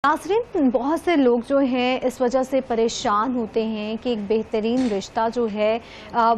नाज़रीन, बहुत से लोग जो हैं इस वजह से परेशान होते हैं कि एक बेहतरीन रिश्ता जो है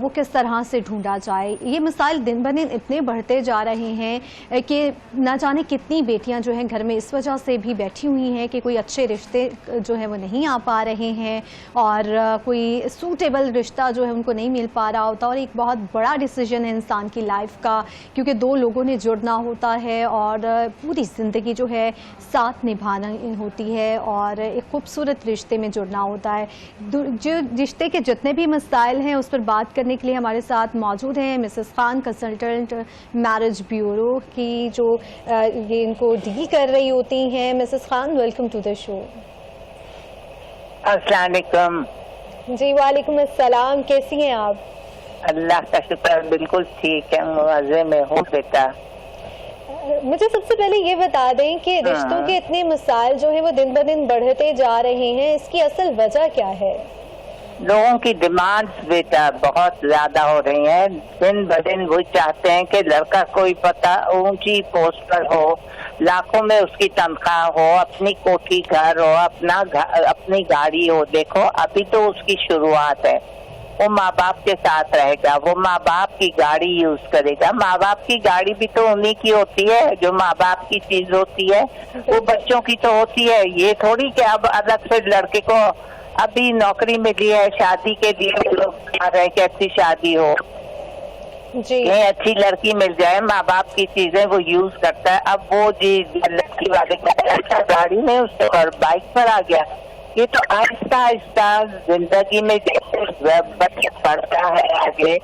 वो किस तरह से ढूंढा जाए। ये मसाइल दिन ब दिन इतने बढ़ते जा रहे हैं कि न जाने कितनी बेटियां जो हैं घर में इस वजह से भी बैठी हुई हैं कि कोई अच्छे रिश्ते जो हैं वो नहीं आ पा रहे हैं और कोई सूटेबल रिश्ता जो है उनको नहीं मिल पा रहा होता। और एक बहुत बड़ा डिसीजन है इंसान की लाइफ का, क्योंकि दो लोगों ने जुड़ना होता है और पूरी ज़िंदगी जो है साथ निभाना होती है और एक खूबसूरत रिश्ते में जुड़ना होता है। जो रिश्ते के जितने भी मसाइल हैं उस पर बात करने के लिए हमारे साथ मौजूद हैं Mrs Khan, consultant marriage bureau की, जो ये इनको डील कर रही होती हैं। Mrs Khan, welcome to the show. अस्सलाम वालेकुम। जी वालेकुम अस्सलाम, कैसी हैं आप? अल्लाह का शुक्र, बिल्कुल ठीक है, मजे में हूँ बेटा। मुझे सबसे पहले ये बता दें कि रिश्तों के इतने मसाइल जो है वो दिन ब दिन बढ़ते जा रहे हैं, इसकी असल वजह क्या है? लोगों की डिमांड्स बेटा बहुत ज्यादा हो रही हैं। दिन ब दिन वो चाहते हैं कि लड़का कोई पता ऊंची पोस्ट पर हो, लाखों में उसकी तनख्वाह हो, अपनी कोठी घर हो, अपनी गाड़ी हो। देखो अभी तो उसकी शुरुआत है, वो माँ बाप के साथ रहेगा, वो माँ बाप की गाड़ी यूज करेगा। माँ बाप की गाड़ी भी तो उन्हीं की होती है, जो माँ बाप की चीज होती है वो बच्चों की तो होती है। ये थोड़ी कि अब अलग से लड़के को अभी नौकरी मिली है, शादी के लिए लोग चाह रहे हैं कि अच्छी शादी हो, कहीं अच्छी लड़की मिल जाए, माँ बाप की चीजें वो यूज करता है। अब वो जी लड़की वाले का गाड़ी में उससे और बाइक पर आ गया। ये तो आहिस्ता आहिस्ता जिंदगी में जैसे बच्चा बढ़ता है आगे,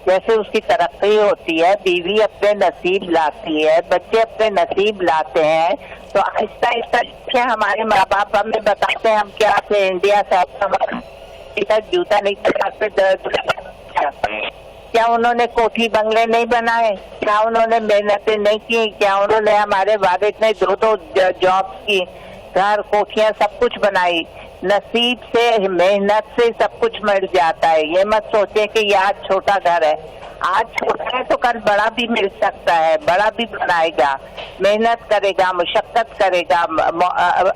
जैसे उसकी तरक्की होती है, बीवी अपने नसीब लाती है, बच्चे अपने नसीब लाते हैं, तो आहिस्ता आहिस्ता हमारे माँ बाप हमें बताते हैं हम क्या थे इंडिया से हमारा जूता नहीं चलाते, क्या उन्होंने कोठी बंगले नहीं बनाए, क्या उन्होंने मेहनतें नहीं की, क्या उन्होंने हमारे वालिद ने दो जॉब की, घर कोठियां सब कुछ बनाई। नसीब से मेहनत से सब कुछ मिल जाता है। ये मत सोचे कि ये आज छोटा घर है, आज छोटा है तो कल बड़ा भी मिल सकता है, बड़ा भी बनाएगा, मेहनत करेगा, मुशक्कत करेगा,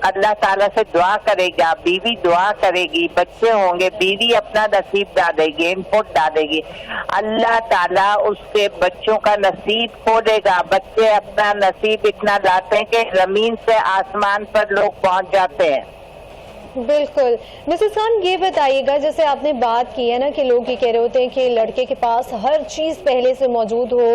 अल्लाह ताला से दुआ करेगा, बीवी दुआ करेगी, बच्चे होंगे, बीवी अपना नसीब डालेगी, इनपुट डालेगी, अल्लाह ताला उसके बच्चों का नसीब खोलेगा। बच्चे अपना नसीब इतना लाते हैं कि जमीन से आसमान पर लोग पहुंच जाते हैं। बिल्कुल। मिसेस खान, ये बताइएगा, जैसे आपने बात की है ना कि लोग ये कह रहे होते हैं कि लड़के के पास हर चीज़ पहले से मौजूद हो।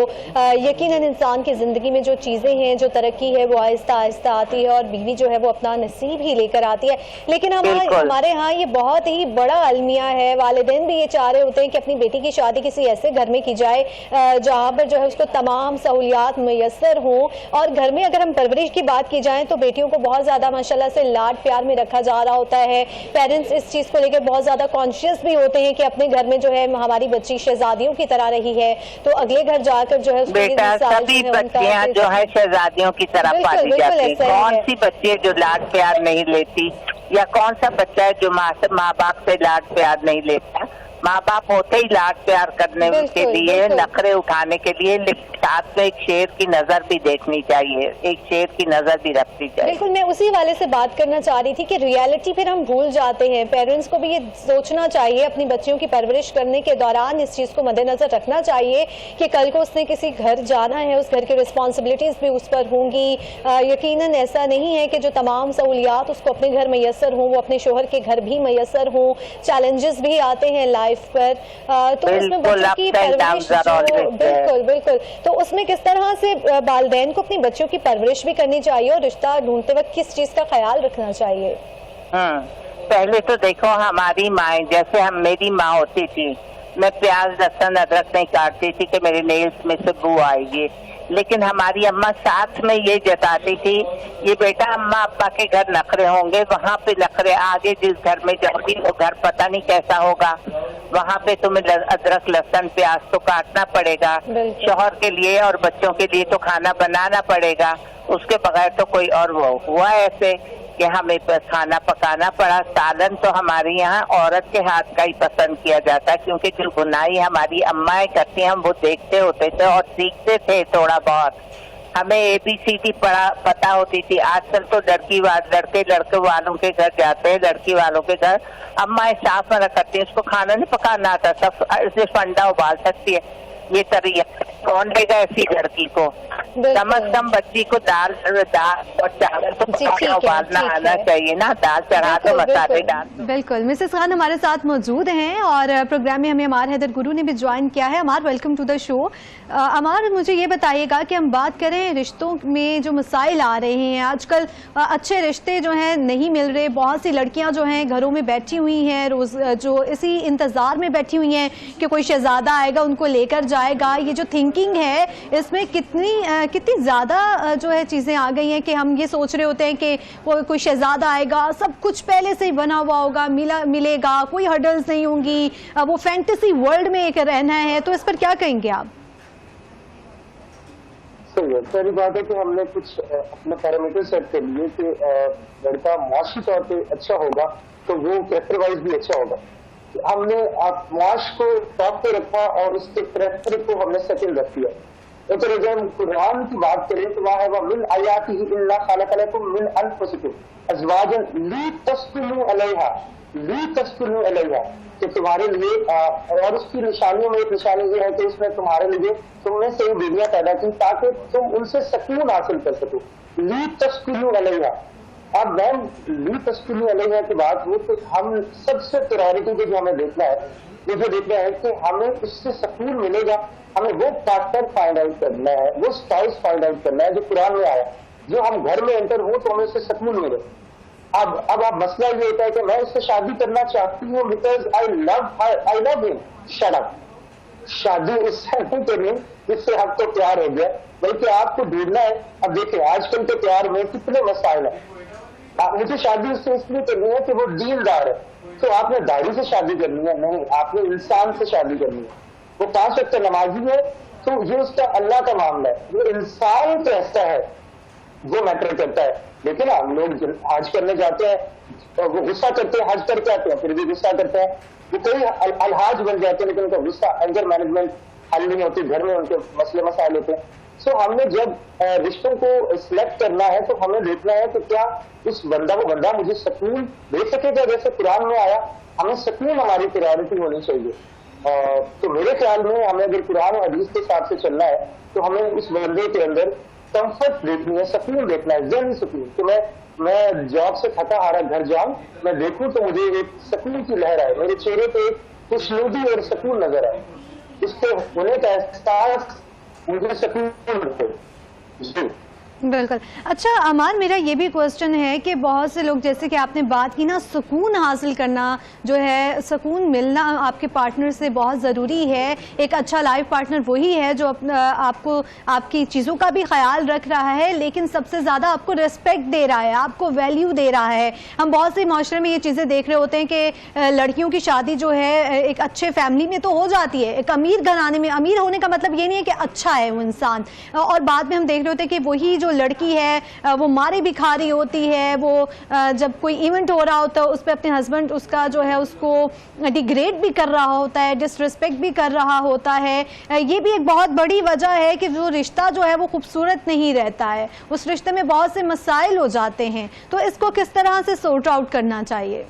यकीनन इंसान की ज़िंदगी में जो चीज़ें हैं, जो तरक्की है वो आहिस्ता आहिस्ता आती है और बीवी जो है वो अपना नसीब ही लेकर आती है। लेकिन हमारे यहाँ ये बहुत ही बड़ा अलमिया है, वालिदैन भी ये चाह रहे होते हैं कि अपनी बेटी की शादी किसी ऐसे घर में की जाए जहाँ पर जो है उसको तमाम सहूलियात मैसर हों। और घर में अगर हम परवरिश की बात की जाए तो बेटियों को बहुत ज़्यादा माशाल्लाह से लाड प्यार में रखा जा रहा है। पेरेंट्स इस चीज को लेकर बहुत ज्यादा कॉन्शियस भी होते हैं कि अपने घर में जो है हमारी बच्ची शहजादियों की तरह रही है, तो अगले घर जाकर जो है बेटा सभी बच्चियां जो है शहजादियों की तरह पाली जाती। कौन सी बच्ची है जो लाड प्यार नहीं लेती, या कौन सा बच्चा है जो माँ बाप से लाड प्यार नहीं लेता? माँ बाप होते ही लाड प्यार करने के लिए, नखरे उठाने के लिए, साथ में एक शेर की नजर भी देखनी चाहिए, एक शेर की नजर भी रखनी चाहिए। बिल्कुल, मैं उसी वाले से बात करना चाह रही थी कि रियलिटी फिर हम भूल जाते हैं। पेरेंट्स को भी ये सोचना चाहिए, अपनी बच्चियों की परवरिश करने के दौरान इस चीज को मद्देनजर रखना चाहिए कि कल को उसने किसी घर जाना है, उस घर की रिस्पॉन्सिबिलिटीज भी उस पर होंगी। यकीनन ऐसा नहीं है कि जो तमाम सहूलियात उसको अपने घर मैसर हों वो अपने शोहर के घर भी मैसर हों। चैलेंजेस भी आते हैं लाइफ पर, तो उसमें बच्चों की परवरिश बिल्कुल, तो उसमें किस तरह से वालिदैन को अपनी बच्चों की परवरिश भी करनी चाहिए और रिश्ता ढूंढते वक्त किस चीज का ख्याल रखना चाहिए? पहले तो देखो हमारी माँ, जैसे मेरी माँ होती थी, मैं प्याज लहसुन अदरक नहीं काटती थी कि मेरे नेल्स में से बू आएगी, लेकिन हमारी अम्मा साथ में ये जताती थी, ये बेटा अम्मा अब्बा के घर नखरे होंगे, वहाँ पे नखरे, आगे जिस घर में जाओगी वो घर पता नहीं कैसा होगा, वहाँ पे तुम्हें अदरक लहसुन प्याज तो काटना पड़ेगा, शौहर के लिए और बच्चों के लिए तो खाना बनाना पड़ेगा, उसके बगैर तो कोई और वो हुआ ऐसे कि हमें खाना पकाना पड़ा। सालन तो हमारे यहाँ औरत के हाथ का ही पसंद किया जाता है, क्योंकि जो बुनाई हमारी अम्माएं करती हैं हम वो देखते होते थे और सीखते थे थोड़ा बहुत। हमें ABCD पता होती थी। आजकल तो लड़के वालों के घर जाते हैं, लड़की वालों के घर अम्माएं साफ में करती हैं, उसको खाना नहीं पकाना आता, सब सिर्फ अंडा उबाल सकती है। ये तरीका कौन देगा ऐसी लड़की को? कम से कम बच्ची को दाल और चावल तो पकाना उबालना आना चाहिए ना, दाल चढ़ा दो मसाले डाल। बिल्कुल, मिसेस खान हमारे साथ मौजूद हैं और प्रोग्राम में हमें अमार हैदर गुरु ने भी ज्वाइन किया है। अमार, वेलकम टू द शो। अमार, मुझे ये बताइएगा कि हम बात करें रिश्तों में जो मसाइल आ रहे हैं आजकल, अच्छे रिश्ते जो हैं नहीं मिल रहे, बहुत सी लड़कियां जो हैं घरों में बैठी हुई हैं, रोज जो इसी इंतजार में बैठी हुई हैं कि कोई शहजादा आएगा उनको लेकर जाएगा। ये जो थिंकिंग है इसमें कितनी ज़्यादा जो है चीज़ें आ गई हैं कि हम ये सोच रहे होते हैं कि कोई शहजादा आएगा, सब कुछ पहले से ही बना हुआ होगा, मिलेगा, कोई हर्डल्स नहीं होंगी, वो फैंटेसी वर्ल्ड में एक रहना है। तो इस पर क्या कहेंगे आप? सही है, पहली बात है कि हमने कुछ अपने पैरामीटर सेट कर लिए कि लड़का माशी तौर पे अच्छा होगा तो वो कैरेक्टर वाइज भी अच्छा होगा। हमने माश को टॉप पे रखा और उसके कैरेक्टर को हमने सेकंड रख दिया। तो जब हम कुरान की बात करें तो वहाँ है वह मिन आयातिही इन्ना खलक़लकुम मिन अनफुसिकुम अज़वाजन लितस्कुनु अलैहा, कि तुम्हारे लिए और उसकी निशानियों में एक निशानी ये है कि उसने तुम्हारे लिए तुमने से ही बीवियां पैदा की ताकि तुम उनसे सुकून हासिल कर सको। लितस्कुनु अलैहा। अब मैम लितस्कुनु अलैहा की बात हो तो हम सबसे प्रायोरिटी पे जो हमें देखना है, ये जो देखना है कि हमें उससे सुकून मिलेगा, हमें वो पार्टनर फाइंड आउट करना है, वो स्पाउस फाइंड आउट करना है जो कुरान में आया, जो हम घर में एंटर हो तो हमें उससे सुकून मिले। अब मसला ये होता है कि मैं उससे शादी करना चाहती हूँ because I love him. Shut up. शादी उससे नहीं करनी जिससे आपको प्यार हो गया, बल्कि आपको ढूंढना है। अब देखिए आजकल के प्यार में कितने मसाइल है। मुझे शादी उससे इसलिए करनी है कि वो दीनदार है, तो आपने दाढ़ी से शादी करनी है? नहीं, आपने इंसान से शादी करनी है। वो 5 वक्त नमाजी है तो ये उसका अल्लाह का मामला है, वो इंसान कैसा है वो मैटर करता है। लेकिन हम लोग हज करने जाते हैं, वो गुस्सा करते हैं, हज करके आते हैं फिर भी गुस्सा करते हैं। वो कई अलहाज बन जाते हैं लेकिन उनका गुस्सा एंगर मैनेजमेंट हल नहीं होती, घर में उनके मसले मसाइल होते हैं। सो हमने जब रिश्तों को सिलेक्ट करना है तो हमें देखना है कि क्या उस वो बंदा मुझे सुकून दे सकेगा, जैसे कुरान में आया। हमें सुकून हमारी प्रायोरिटी होनी चाहिए। तो मेरे ख्याल में हमें अगर कुरान और हदीस के हिसाब से चलना है तो हमें उस बंदे के अंदर कंफर्ट देखनी है, सुकून देखना है, ज़हनी सुकून। तो मैं जॉब से थका हारा घर जाऊं, मैं देखूं तो मुझे एक सुकून की लहर आए, मेरे चेहरे पे खुशनुदी और सुकून नजर आए, उसके होने का एहसास मुझे सुकून मिले। जी बिल्कुल। अच्छा अमान, मेरा ये भी क्वेश्चन है कि बहुत से लोग, जैसे कि आपने बात की ना, सुकून हासिल करना जो है, सुकून मिलना आपके पार्टनर से बहुत ज़रूरी है। एक अच्छा लाइफ पार्टनर वही है जो आपको आपकी चीज़ों का भी ख्याल रख रहा है, लेकिन सबसे ज़्यादा आपको रिस्पेक्ट दे रहा है, आपको वैल्यू दे रहा है। हम बहुत से माशरे में ये चीज़ें देख रहे होते हैं कि लड़कियों की शादी जो है एक अच्छे फैमिली में तो हो जाती है, एक अमीर घराने में। अमीर होने का मतलब ये नहीं है कि अच्छा है वो इंसान, और बाद में हम देख रहे होते हैं कि वही जो लड़की है वो मारे भी खा रही होती है। वो जब कोई इवेंट हो रहा होता है उस पर अपने हस्बैंड उसका जो है उसको डिग्रेड भी कर रहा होता है, डिसरिस्पेक्ट भी कर रहा होता है। ये भी एक बहुत बड़ी वजह है कि जो रिश्ता जो है वो खूबसूरत नहीं रहता है, उस रिश्ते में बहुत से मसाइल हो जाते हैं। तो इसको किस तरह से सॉर्ट आउट करना चाहिए?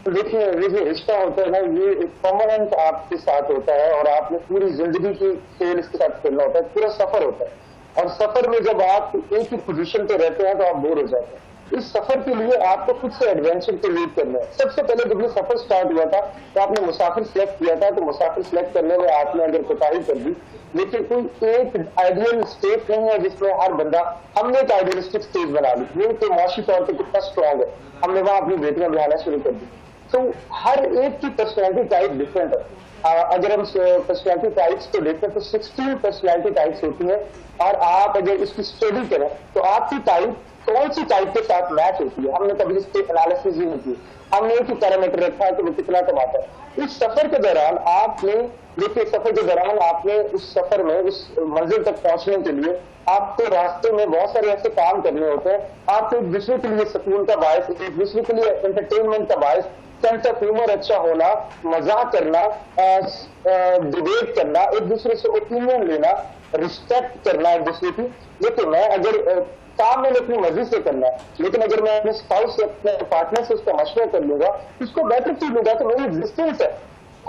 देखिए, ये जो रिश्ता होता है ना, ये एक परमानेंट आपके साथ होता है और आपने पूरी जिंदगी की खेल इसके साथ खेलना होता है, पूरा सफर होता है। और सफर में जब आप एक ही पोजीशन पे रहते हैं तो आप बोर हो जाते हैं। इस सफर के लिए आपको खुद से एडवेंचर के लीड करना है। सबसे पहले जब ये सफर स्टार्ट हुआ था तो आपने मुसाफिर सिलेक्ट किया था, तो मुसाफिर सिलेक्ट करने में आपने अगर कोताही कर दी, लेकिन कोई एक आइडियल स्टेट नहीं है जिसमें हर बंदा, हमने एक आइडियलिस्टिक स्टेट बना ली, ये तो माशी तौर पर कितना स्ट्रॉन्ग है, हमने वहां अपनी बेटियां बिहाना शुरू कर दी। तो हर एक की पर्सनैलिटी टाइप डिफरेंट है। अगर हम पर्सनैलिटी टाइप्स को देखें तो 16 पर्सनैलिटी टाइप्स होती है, और आप अगर इसकी स्टडी करें तो आपकी टाइप कौन सी टाइप के साथ मैच होती है, हमने कभी इसके एनालिसिस ही नहीं की। हमने एक ही पैरामीटर रखा है कि वो कितना कमाता है। इस सफर के दौरान आपने, देखिए सफर के दौरान आपने उस सफर में उस मंजिल तक पहुंचने के लिए आपको रास्ते में बहुत सारे ऐसे काम करने होते हैं। आपको एक दूसरे के लिए सुकून का बायस, एक दूसरे के लिए एंटरटेनमेंट का बायस, सेंस ऑफ ह्यूमर अच्छा होना, मजाक करना, डिबेट करना, एक दूसरे से ओपिनियन लेना, रिस्पेक्ट करना है एक दूसरे की। देखिए मैं अगर काम मैंने अपनी मर्जी से करना है, लेकिन अगर मैं अपने स्पाउस से, अपने पार्टनर से उसका मशवरा कर लूंगा, उसको बेटर चीज लूंगा, तो मेरी एग्जिस्टेंस है।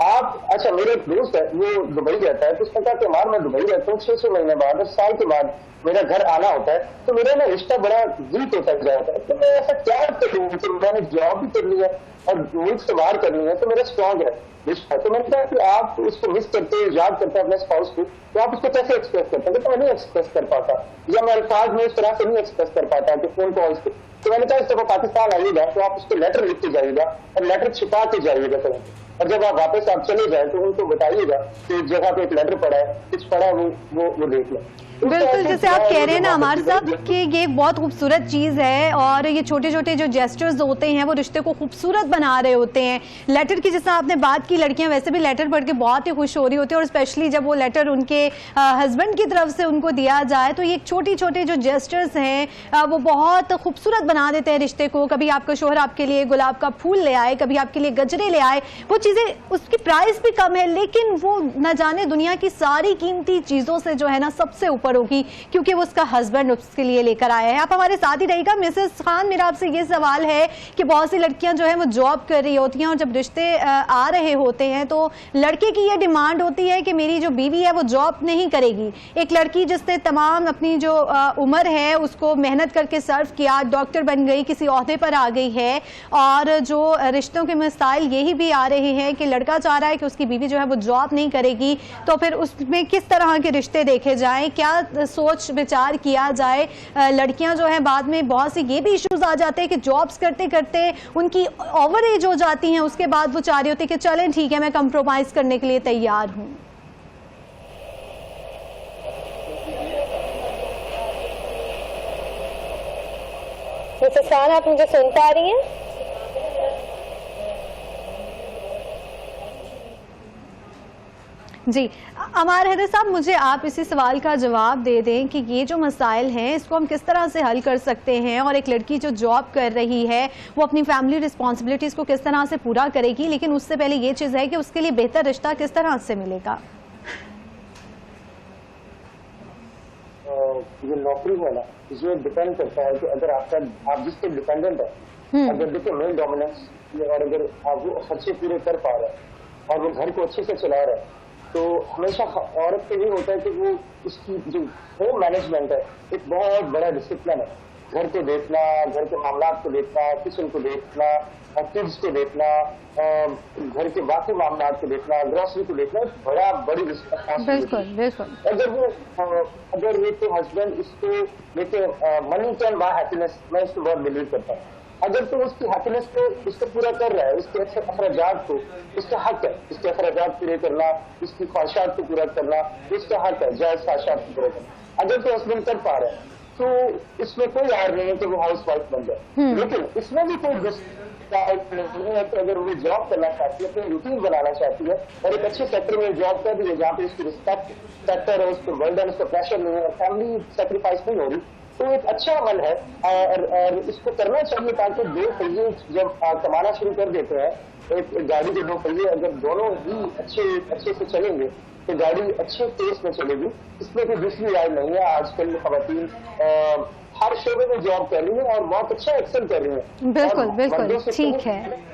आप अच्छा, मेरे एक दोस्त है वो दुबई रहता है, तो उसने कहा कि मार मैं दुबई रहता हूँ, 6 महीने बाद और साल के बाद मेरा घर आना होता है, तो मेरा ना रिश्ता बड़ा वीक होता जाता है। तो मैं ऐसा क्या करूँ, तो मैंने जॉब भी कर ली है और मुल्क से बाहर कर ली है, तो मेरा स्ट्रांग है रिश्ता। तो मैंने कहा कि आप उसको मिस करते हैं, याद करते हैं अपने स्पाउस को, तो आप उसको कैसे एक्सप्रेस करते हैं? तो मैं नहीं एक्सप्रेस कर पाता, या मैं अल्फाज में उस तरह से नहीं एक्सप्रेस कर पाता कि फोन कॉल्स पे। तो मैंने कहा जब आप पाकिस्तान आइएगा तो आप उसको लेटर लिख के जाइएगा और लेटर छिपा के जाइएगा कहीं, और जब आप वापस आप चले जाए तो उनको बताइएगा कि जगह पे एक लेटर पड़ा है, कुछ पड़ा है, वो देख लें। बिल्कुल, जैसे आप कह रहे हैं ना अमार साहब कि ये बहुत खूबसूरत चीज़ है और ये छोटे छोटे जो जेस्चर्स होते हैं वो रिश्ते को खूबसूरत बना रहे होते हैं। लेटर की जैसा आपने बात की, लड़कियां वैसे भी लेटर पढ़ के बहुत ही खुश हो रही होती है, और स्पेशली जब वो लेटर उनके हस्बैंड की तरफ से उनको दिया जाए तो ये छोटी छोटे जो जेस्चर्स हैं वो बहुत खूबसूरत बना देते हैं रिश्ते को। कभी आपका शोहर आपके लिए गुलाब का फूल ले आए, कभी आपके लिए गजरे ले आए, वो चीज़ें, उसकी प्राइस भी कम है, लेकिन वो न जाने दुनिया की सारी कीमती चीज़ों से जो है ना सबसे ऊपर होगी, क्योंकि वो उसका हस्बैंड उसके लिए लेकर आया है। आप हमारे साथ ही रहिएगा। मिसेस खान, मेरा आपसे ये सवाल है कि बहुत सी लड़कियां जो है वो जॉब कर रही होती हैं और जब रिश्ते आ रहे होते हैं तो लड़के की ये डिमांड होती है कि मेरी जो बीवी है वो जॉब नहीं करेगी। एक लड़की जिसने तमाम अपनी जो उम्र है उसको मेहनत करके सर्व किया, डॉक्टर बन गई, किसी ओहदे पर आ गई है, और जो रिश्तों के मसाइल यही भी आ रहे हैं कि लड़का चाह रहा है कि उसकी बीवी जो है वो जॉब नहीं करेगी, तो फिर उसमें किस तरह के रिश्ते देखे जाएं, क्या सोच विचार किया जाए। लड़कियां जो है बाद में बहुत सी ये भी इश्यूज आ जाते हैं कि जॉब्स करते करते उनकी ओवर एज हो जाती हैं, उसके बाद वो चाह रही होती है कि चलें ठीक है मैं कंप्रोमाइज करने के लिए तैयार हूं। मिसेस खान, आप मुझे सुन पा रही हैं? जी, अमार हैदर साहब, मुझे आप इसी सवाल का जवाब दे दें कि ये जो मसाइल हैं इसको हम किस तरह से हल कर सकते हैं, और एक लड़की जो जॉब कर रही है वो अपनी फैमिली रिस्पॉन्सिबिलिटीज़ को किस तरह से पूरा करेगी, लेकिन उससे पहले ये चीज़ है कि उसके लिए बेहतर रिश्ता किस तरह से मिलेगा? ये नौकरी है ना, ये डिपेंड करता है कि अगर आप जिस पे डिपेंडेंट है, अगर देखिए मेल डोमिनेंस, और अगर आप वो खर्चे पूरे कर पा रहे हैं और वो घर को अच्छे से चला रहे हैं, तो हमेशा औरत पे ये होता है कि वो उसकी जो होम मैनेजमेंट है एक बहुत बड़ा डिसिप्लिन है। घर को देखना, घर के मामलात को देखना, किचन को देखना, किड्स को देखना, घर के बाकी मामलात को देखना, ग्रोसरी को देखना, बड़ा बड़ी रिस्पॉन्सिबिलिटी। बिल्कुल। अगर ये तो हस्बैंड इसको लेके मनी कैन बाय हैप्पीनेस, मैं इसको बहुत बिलीव करता हूँ। अगर तो उसकी हैप्पीनेस को इसको पूरा कर रहा है, उसके अखराजात को, इसका हक है इसके अखराजात पूरे करना, इसकी ख्वाहिशात को पूरा करना, इसका हक है जायज ख्वाहिशात को पूरा करना। अगर तो हस्बैंड कर पा रहे हैं तो इसमें कोई यार नहीं है कि वो हाउस वाइफ बन जाए, लेकिन इसमें भी कोई नहीं है कि अगर वो जॉब करना चाहती है, अपनी रूटीन बनाना चाहती है और एक अच्छे सेक्टर में जॉब कर रही है जहाँ पे उसकी रिस्पेक्ट सेक्टर है, उसको बर्डन, उसको प्रेशर नहीं है, फैमिली सेक्रीफाइस नहीं हो रही, तो एक अच्छा अमल है और इसको करना चाहिए, ताकि दो पहिए जब कमाना शुरू कर देते हैं, एक गाड़ी के दो पहिए अगर दोनों ही अच्छे से चलेंगे तो गाड़ी अच्छे पेस में चलेगी। इसमें कोई दूसरी राय नहीं है। आजकल खवातीन हर शोबे में जॉब कर रही है और बहुत अच्छा एक्सेल कर रही है। बिल्कुल बिल्कुल, ठीक है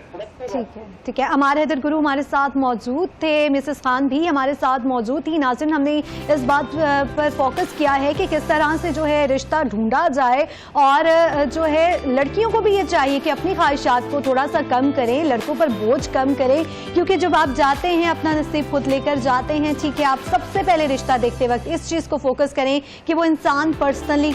ठीक है। अमार हैदर गुरु हमारे साथ मौजूद थे, मिसेस खान भी हमारे साथ मौजूद थी। नाज़रीन, हमने इस बात पर फोकस किया है कि किस तरह से जो है रिश्ता ढूंढा जाए, और जो है लड़कियों को भी ये चाहिए कि अपनी ख्वाहिशात को थोड़ा सा कम करें, लड़कों पर बोझ कम करें, क्योंकि जब आप जाते हैं अपना नसीब खुद लेकर जाते हैं, ठीक है, आप सबसे पहले रिश्ता देखते वक्त इस चीज़ को फोकस करें कि वो इंसान पर्सनली